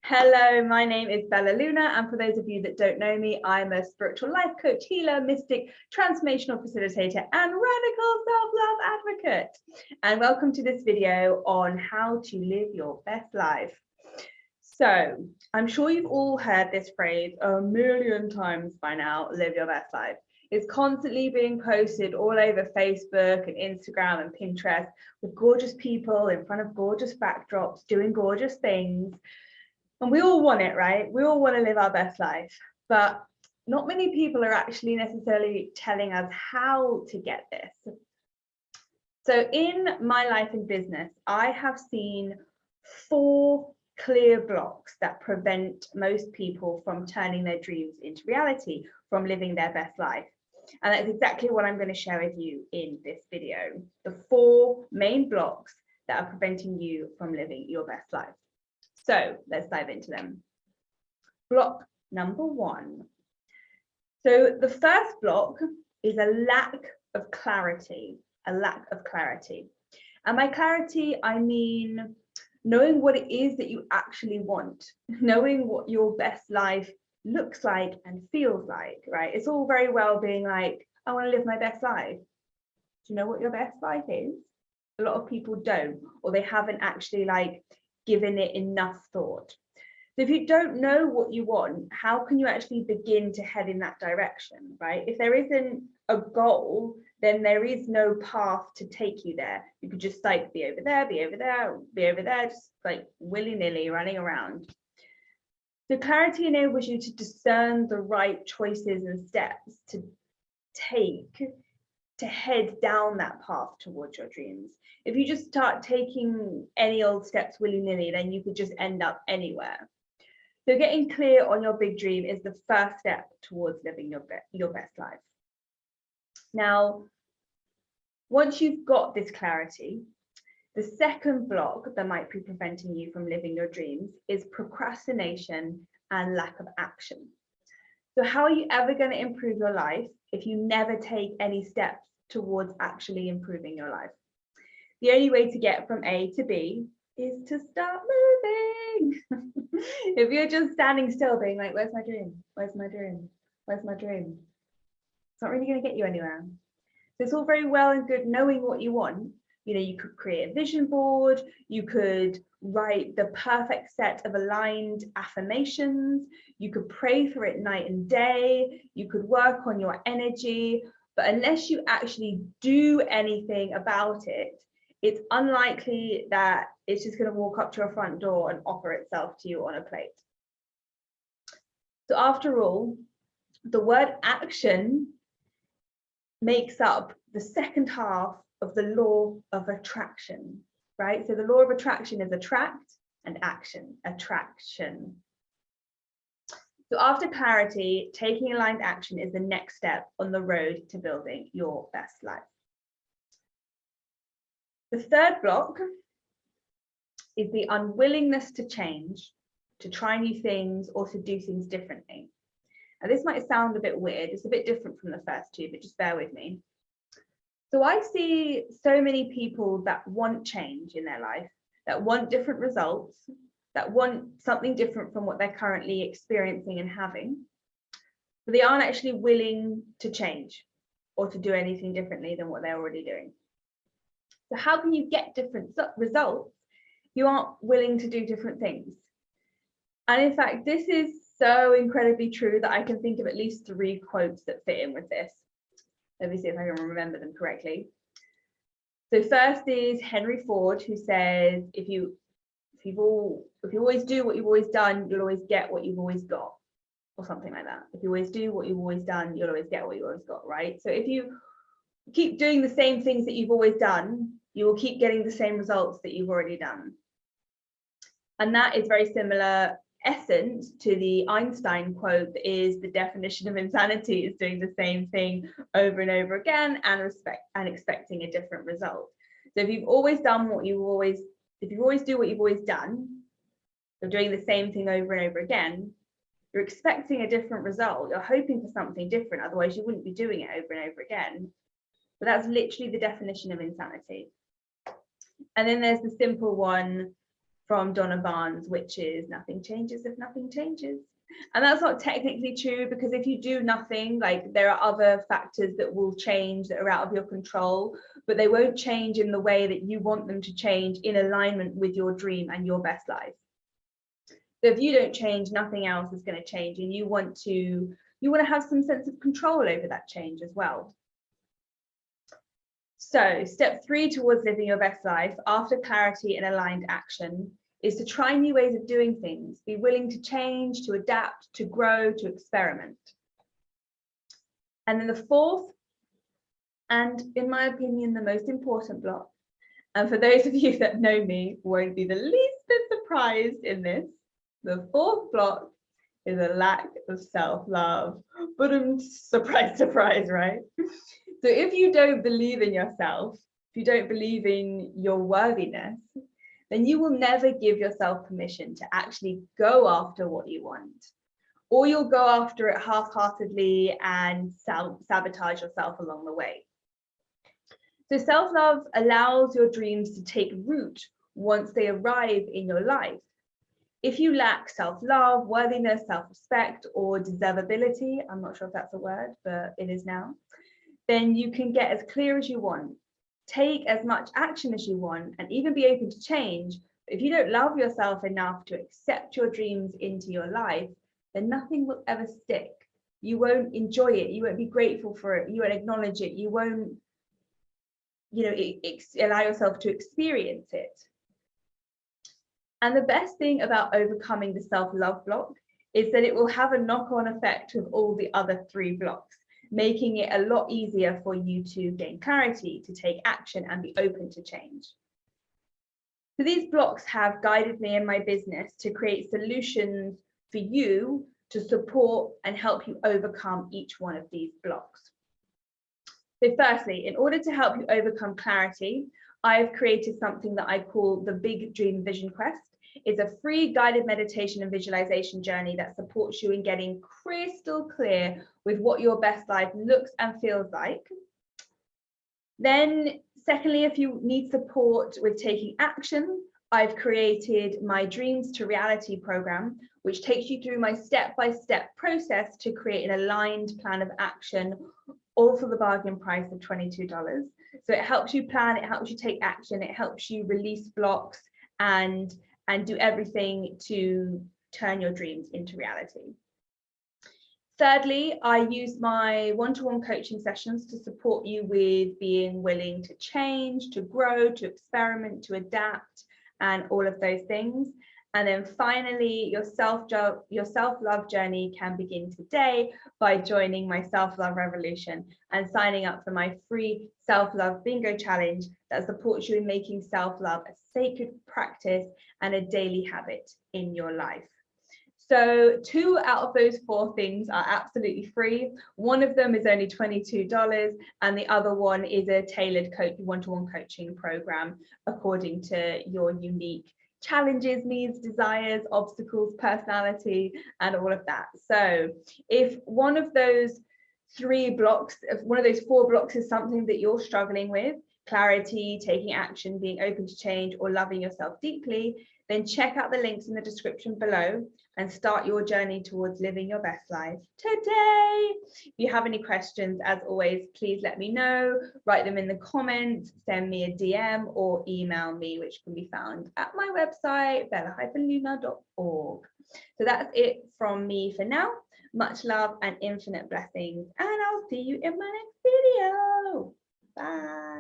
Hello, my name is Bella Luna, and for those of you that don't know me, I'm a spiritual life coach, healer, mystic, transformational facilitator, and radical self-love advocate. And welcome to this video on how to live your best life. So, I'm sure you've all heard this phrase a million times by now, live your best life. It's constantly being posted all over Facebook and Instagram and Pinterest with gorgeous people in front of gorgeous backdrops, doing gorgeous things. And we all want it, right? We all want to live our best life, but not many people are actually necessarily telling us how to get this. So in my life and business, I have seen 4 clear blocks that prevent most people from turning their dreams into reality, from living their best life. And that's exactly what I'm going to share with you in this video. The 4 main blocks that are preventing you from living your best life. So let's dive into them. Block number 1. So the first block is a lack of clarity, And by clarity, I mean knowing what it is that you actually want, knowing what your best life looks like and feels like, right? It's all very well being like, I want to live my best life. Do you know what your best life is? A lot of people don't, or they haven't actually given it enough thought. So if you don't know what you want, how can you actually begin to head in that direction, right? If there isn't a goal, then there is no path to take you there. You could just be over there, be over there, be over there, just willy-nilly running around. So clarity enables you to discern the right choices and steps to take to head down that path towards your dreams. If you just start taking any old steps willy-nilly, then you could just end up anywhere. So getting clear on your big dream is the first step towards living your best life. Now, once you've got this clarity, the second block that might be preventing you from living your dreams is procrastination and lack of action. So how are you ever going to improve your life if you never take any steps towards actually improving your life? The only way to get from A to B is to start moving. If you're just standing still being like, where's my dream? Where's my dream? Where's my dream? It's not really going to get you anywhere. So it's all very well and good knowing what you want. You could create a vision board, you could write the perfect set of aligned affirmations, you could pray for it night and day, you could work on your energy, but unless you actually do anything about it, it's unlikely that it's just going to walk up to your front door and offer itself to you on a plate. So after all, the word action makes up the second half of the law of attraction, right? So the law of attraction is attract and action, attraction. So after clarity, taking aligned action is the next step on the road to building your best life. The third block is the unwillingness to change, to try new things or to do things differently. Now this might sound a bit weird, it's a bit different from the first 2, but just bear with me. So I see so many people that want change in their life, that want different results, that want something different from what they're currently experiencing and having, but they aren't actually willing to change or to do anything differently than what they're already doing. So how can you get different results if you aren't willing to do different things? And in fact, this is so incredibly true that I can think of at least 3 quotes that fit in with this. Let me see if I can remember them correctly. So first is Henry Ford, who says, if you always do what you've always done, you'll always get what you've always got, or something like that. If you always do what you've always done, you'll always get what you've always got, right? So if you keep doing the same things that you've always done, you will keep getting the same results that you've already done. And that is very similar essence to the Einstein quote that is the definition of insanity is doing the same thing over and over again and expecting a different result. So if you've always done what you always, if you always do what you've always done, you're doing the same thing over and over again, you're expecting a different result, you're hoping for something different, otherwise you wouldn't be doing it over and over again. But that's literally the definition of insanity. And then there's the simple one, from Donna Barnes, which is nothing changes if nothing changes. And that's not technically true, because if you do nothing, like, there are other factors that will change that are out of your control, but they won't change in the way that you want them to change in alignment with your dream and your best life. So if you don't change, nothing else is going to change, and you want to have some sense of control over that change as well. So step 3 towards living your best life, after clarity and aligned action, is to try new ways of doing things, be willing to change, to adapt, to grow, to experiment. And then the 4th, and in my opinion, the most important block, and for those of you that know me won't be the least bit surprised in this, the 4th block is a lack of self-love. But surprise, surprise, right? So if you don't believe in yourself, if you don't believe in your worthiness, then you will never give yourself permission to actually go after what you want. Or you'll go after it half-heartedly and sabotage yourself along the way. So self-love allows your dreams to take root once they arrive in your life. If you lack self-love, worthiness, self-respect, or deservability, I'm not sure if that's a word, but it is now, then you can get as clear as you want, take as much action as you want, and even be open to change. But if you don't love yourself enough to accept your dreams into your life, then nothing will ever stick. You won't enjoy it. You won't be grateful for it. You won't acknowledge it. You won't, allow yourself to experience it. And the best thing about overcoming the self-love block is that it will have a knock-on effect with all the other 3 blocks, making it a lot easier for you to gain clarity, to take action, and be open to change. So these blocks have guided me in my business to create solutions for you to support and help you overcome each one of these blocks. So firstly, in order to help you overcome clarity, I have created something that I call the Big Dream Vision Quest. It's a free guided meditation and visualization journey that supports you in getting crystal clear with what your best life looks and feels like. Then, secondly, if you need support with taking action, I've created my Dreams to Reality program, which takes you through my step-by-step process to create an aligned plan of action, all for the bargain price of $22. So it helps you plan, it helps you take action, it helps you release blocks and do everything to turn your dreams into reality. Thirdly, I use my one-to-one coaching sessions to support you with being willing to change, to grow, to experiment, to adapt, and all of those things. And then finally, your self-love journey can begin today by joining my self-love revolution and signing up for my free self-love bingo challenge that supports you in making self-love a sacred practice and a daily habit in your life. So 2 out of those 4 things are absolutely free. One of them is only $22, and the other one is a tailored one-to-one coaching program according to your unique challenges, needs, desires, obstacles, personality, and all of that. So if one of those 3 blocks, if one of those 4 blocks is something that you're struggling with, clarity, taking action, being open to change, or loving yourself deeply, then check out the links in the description below and start your journey towards living your best life today. If you have any questions, as always, please let me know, write them in the comments, send me a DM, or email me, which can be found at my website, bella-luna.org. So that's it from me for now. Much love and infinite blessings, and I'll see you in my next video. Bye.